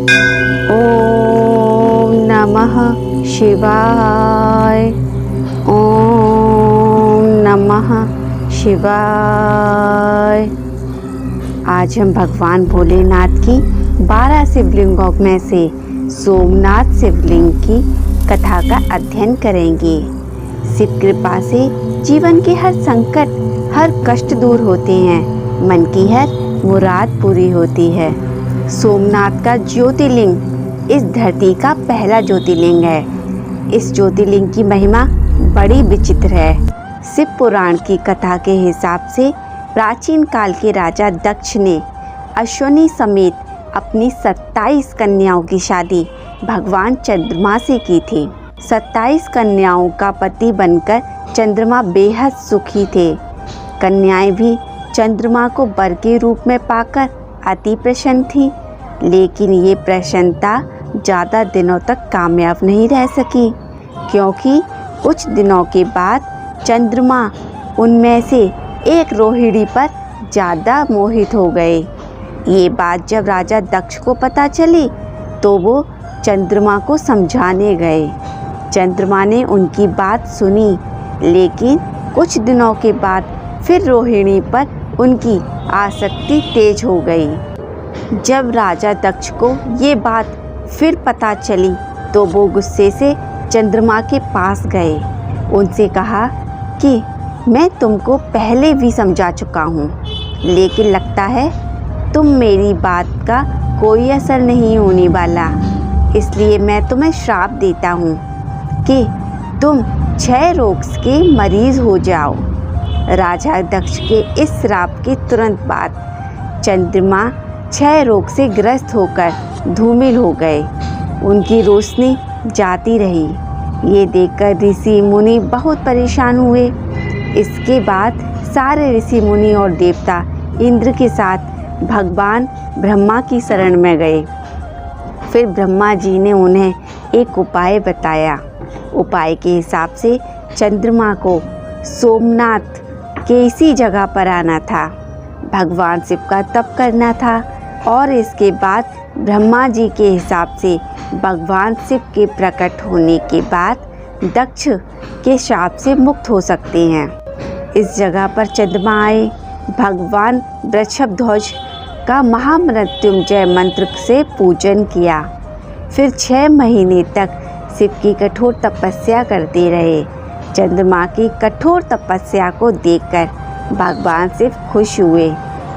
ओम नमः शिवाय। ओम नमः शिवाय। आज हम भगवान भोलेनाथ की 12 शिवलिंगों में से सोमनाथ शिवलिंग की कथा का अध्ययन करेंगे। शिव कृपा से जीवन के हर संकट, हर कष्ट दूर होते हैं, मन की हर मुराद पूरी होती है। सोमनाथ का ज्योतिर्लिंग इस धरती का पहला ज्योतिर्लिंग है। इस ज्योतिर्लिंग की महिमा बड़ी विचित्र है। शिव पुराण की कथा के हिसाब से प्राचीन काल के राजा दक्ष ने अश्विनी समेत अपनी 27 कन्याओं की शादी भगवान चंद्रमा से की थी। 27 कन्याओं का पति बनकर चंद्रमा बेहद सुखी थे। कन्याएं भी चंद्रमा को वर के रूप में पाकर अति प्रसन्न थी, लेकिन ये प्रसन्नता ज़्यादा दिनों तक कामयाब नहीं रह सकी, क्योंकि कुछ दिनों के बाद चंद्रमा उनमें से एक रोहिणी पर ज़्यादा मोहित हो गए। ये बात जब राजा दक्ष को पता चली तो वो चंद्रमा को समझाने गए। चंद्रमा ने उनकी बात सुनी, लेकिन कुछ दिनों के बाद फिर रोहिणी पर उनकी आसक्ति तेज हो गई। जब राजा दक्ष को ये बात फिर पता चली तो वो गुस्से से चंद्रमा के पास गए। उनसे कहा कि मैं तुमको पहले भी समझा चुका हूँ, लेकिन लगता है तुम मेरी बात का कोई असर नहीं होने वाला, इसलिए मैं तुम्हें श्राप देता हूँ कि तुम 6 रोग के मरीज हो जाओ। राजा दक्ष के इस श्राप के तुरंत बाद चंद्रमा 6 रोग से ग्रस्त होकर धूमिल हो गए। उनकी रोशनी जाती रही। ये देखकर ऋषि मुनि बहुत परेशान हुए। इसके बाद सारे ऋषि मुनि और देवता इंद्र के साथ भगवान ब्रह्मा की शरण में गए। फिर ब्रह्मा जी ने उन्हें एक उपाय बताया। उपाय के हिसाब से चंद्रमा को सोमनाथ के इसी जगह पर आना था, भगवान शिव का तप करना था, और इसके बाद ब्रह्मा जी के हिसाब से भगवान शिव के प्रकट होने के बाद दक्ष के शाप से मुक्त हो सकते हैं। इस जगह पर चंद्रमा आए। भगवान वृषभध्वज का महामृत्युंजय मंत्र से पूजन किया। फिर 6 महीने तक शिव की कठोर तपस्या करते रहे। चंद्रमा की कठोर तपस्या को देखकर भगवान शिव खुश हुए,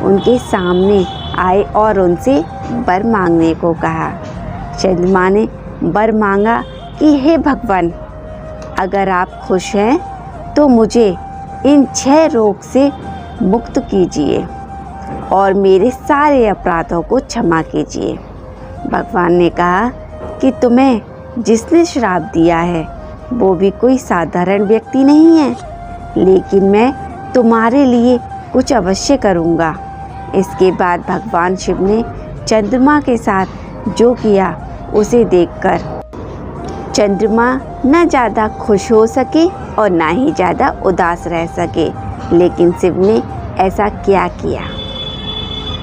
उनके सामने आए और उनसे वर मांगने को कहा। चंद्रमा ने वर मांगा कि हे भगवान, अगर आप खुश हैं तो मुझे इन 6 रोग से मुक्त कीजिए और मेरे सारे अपराधों को क्षमा कीजिए। भगवान ने कहा कि तुम्हें जिसने श्राप दिया है वो भी कोई साधारण व्यक्ति नहीं है, लेकिन मैं तुम्हारे लिए कुछ अवश्य करूँगा। इसके बाद भगवान शिव ने चंद्रमा के साथ जो किया उसे देखकर चंद्रमा न ज़्यादा खुश हो सके और ना ही ज़्यादा उदास रह सके। लेकिन शिव ने ऐसा क्या किया,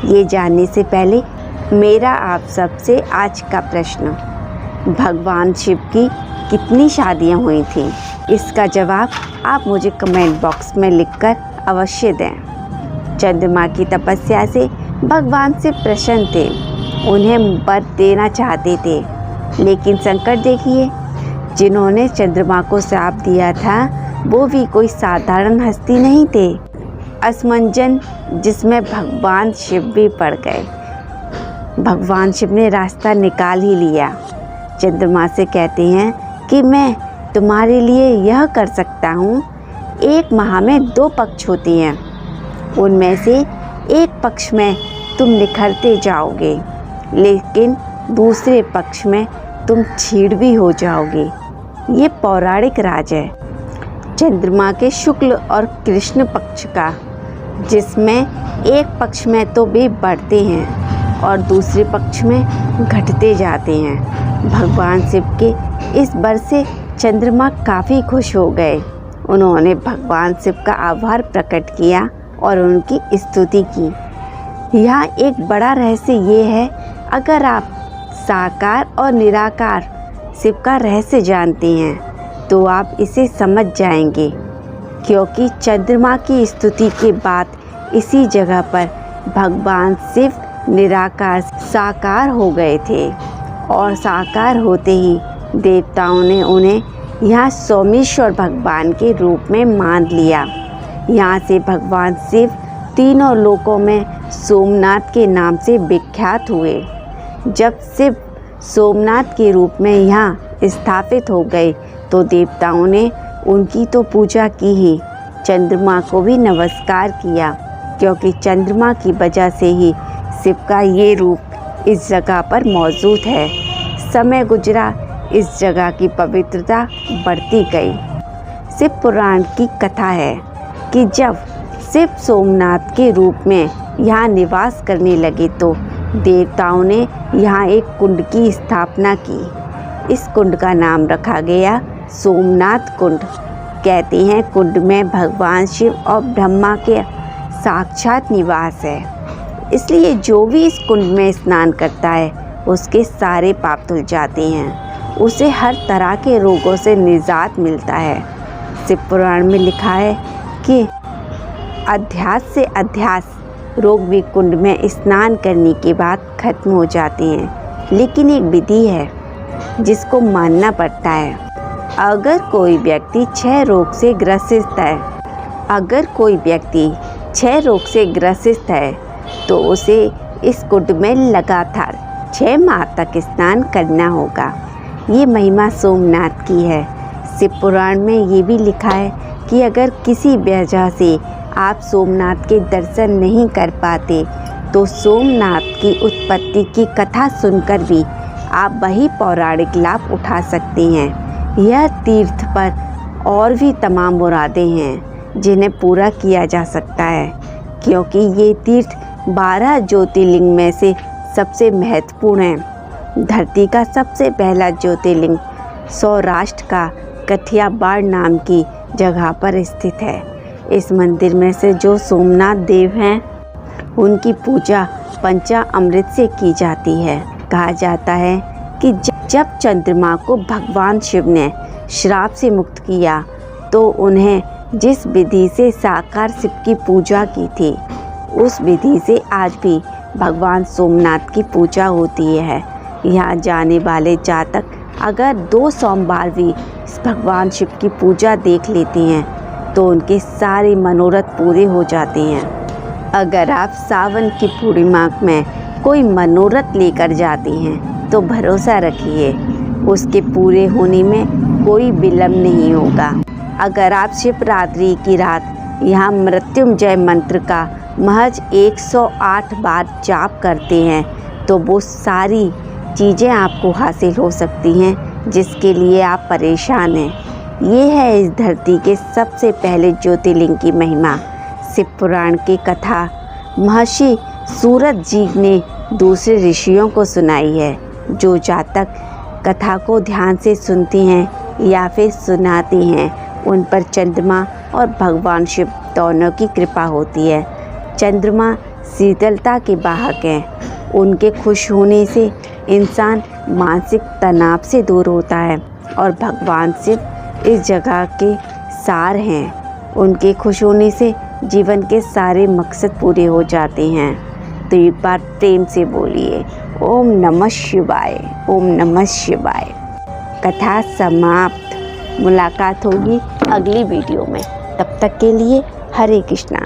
ये जानने से पहले मेरा आप सबसे आज का प्रश्न, भगवान शिव की कितनी शादियाँ हुई थीं? इसका जवाब आप मुझे कमेंट बॉक्स में लिखकर अवश्य दें। चंद्रमा की तपस्या से भगवान शिव प्रसन्न थे, उन्हें वर देना चाहते थे, लेकिन संकट देखिए, जिन्होंने चंद्रमा को श्राप दिया था वो भी कोई साधारण हस्ती नहीं थे। असमंजन जिसमें भगवान शिव भी पड़ गए। भगवान शिव ने रास्ता निकाल ही लिया। चंद्रमा से कहते हैं कि मैं तुम्हारे लिए यह कर सकता हूँ। एक माह में 2 पक्ष होते हैं, उनमें से एक पक्ष में तुम निखरते जाओगे, लेकिन दूसरे पक्ष में तुम छीड़ भी हो जाओगे। ये पौराणिक राज है चंद्रमा के शुक्ल और कृष्ण पक्ष का, जिसमें एक पक्ष में तो वे बढ़ते हैं और दूसरे पक्ष में घटते जाते हैं। भगवान शिव के इस वर से चंद्रमा काफ़ी खुश हो गए। उन्होंने भगवान शिव का आभार प्रकट किया और उनकी स्तुति की। यहाँ एक बड़ा रहस्य ये है, अगर आप साकार और निराकार शिव का रहस्य जानते हैं तो आप इसे समझ जाएंगे, क्योंकि चंद्रमा की स्तुति के बाद इसी जगह पर भगवान शिव निराकार साकार हो गए थे और साकार होते ही देवताओं ने उन्हें यहाँ सोमेश्वर भगवान के रूप में मान लिया। यहाँ से भगवान शिव तीनों लोकों में सोमनाथ के नाम से विख्यात हुए। जब शिव सोमनाथ के रूप में यहाँ स्थापित हो गए तो देवताओं ने उनकी तो पूजा की ही, चंद्रमा को भी नमस्कार किया, क्योंकि चंद्रमा की वजह से ही शिव का ये रूप इस जगह पर मौजूद है। समय गुजरा, इस जगह की पवित्रता बढ़ती गई। शिव पुराण की कथा है कि जब शिव सोमनाथ के रूप में यहाँ निवास करने लगे तो देवताओं ने यहाँ एक कुंड की स्थापना की। इस कुंड का नाम रखा गया सोमनाथ कुंड। कहते हैं कुंड में भगवान शिव और ब्रह्मा के साक्षात निवास है, इसलिए जो भी इस कुंड में स्नान करता है उसके सारे पाप धुल जाते हैं, उसे हर तरह के रोगों से निजात मिलता है। शिव पुराण में लिखा है कि अध्यास से अध्यास रोग भी कुंड में स्नान करने के बाद खत्म हो जाते हैं, लेकिन एक विधि है जिसको मानना पड़ता है। अगर कोई व्यक्ति 6 रोग से ग्रसित है तो उसे इस कुंड में लगातार 6 माह तक स्नान करना होगा। ये महिमा सोमनाथ की है। शिव पुराण में ये भी लिखा है कि अगर किसी वजह से आप सोमनाथ के दर्शन नहीं कर पाते तो सोमनाथ की उत्पत्ति की कथा सुनकर भी आप वही पौराणिक लाभ उठा सकते हैं। यह तीर्थ पर और भी तमाम मुरादें हैं जिन्हें पूरा किया जा सकता है, क्योंकि ये तीर्थ 12 ज्योतिर्लिंग में से सबसे महत्वपूर्ण है। धरती का सबसे पहला ज्योतिर्लिंग सौराष्ट्र का कठियावाड़ नाम की जगह पर स्थित है। इस मंदिर में से जो सोमनाथ देव हैं उनकी पूजा पंचामृत से की जाती है। कहा जाता है कि जब चंद्रमा को भगवान शिव ने श्राप से मुक्त किया तो उन्हें जिस विधि से साकार शिव की पूजा की थी उस विधि से आज भी भगवान सोमनाथ की पूजा होती है। यहाँ जाने वाले जातक अगर 2 सोमवार भी भगवान शिव की पूजा देख लेते हैं तो उनके सारे मनोरथ पूरे हो जाते हैं। अगर आप सावन की पूर्णिमा में कोई मनोरथ लेकर जाते हैं तो भरोसा रखिए उसके पूरे होने में कोई विलम्ब नहीं होगा। अगर आप शिवरात्रि की रात यहाँ मृत्युंजय मंत्र का महज 108 बार जाप करते हैं तो वो सारी चीज़ें आपको हासिल हो सकती हैं जिसके लिए आप परेशान हैं। ये है इस धरती के सबसे पहले ज्योतिर्लिंग की महिमा। शिव पुराण की कथा महर्षि सूरत जी ने दूसरे ऋषियों को सुनाई है। जो जातक कथा को ध्यान से सुनते हैं या फिर सुनाते हैं उन पर चंद्रमा और भगवान शिव दोनों की कृपा होती है। चंद्रमा शीतलता के वाहक हैं। उनके खुश होने से इंसान मानसिक तनाव से दूर होता है और भगवान शिव इस जगह के सार हैं। उनके खुश होने से जीवन के सारे मकसद पूरे हो जाते हैं। तो एक बार प्रेम से बोलिए ओम नमः शिवाय, ओम नमः शिवाय। कथा समाप्त। मुलाकात होगी अगली वीडियो में। तब तक के लिए हरे कृष्णा।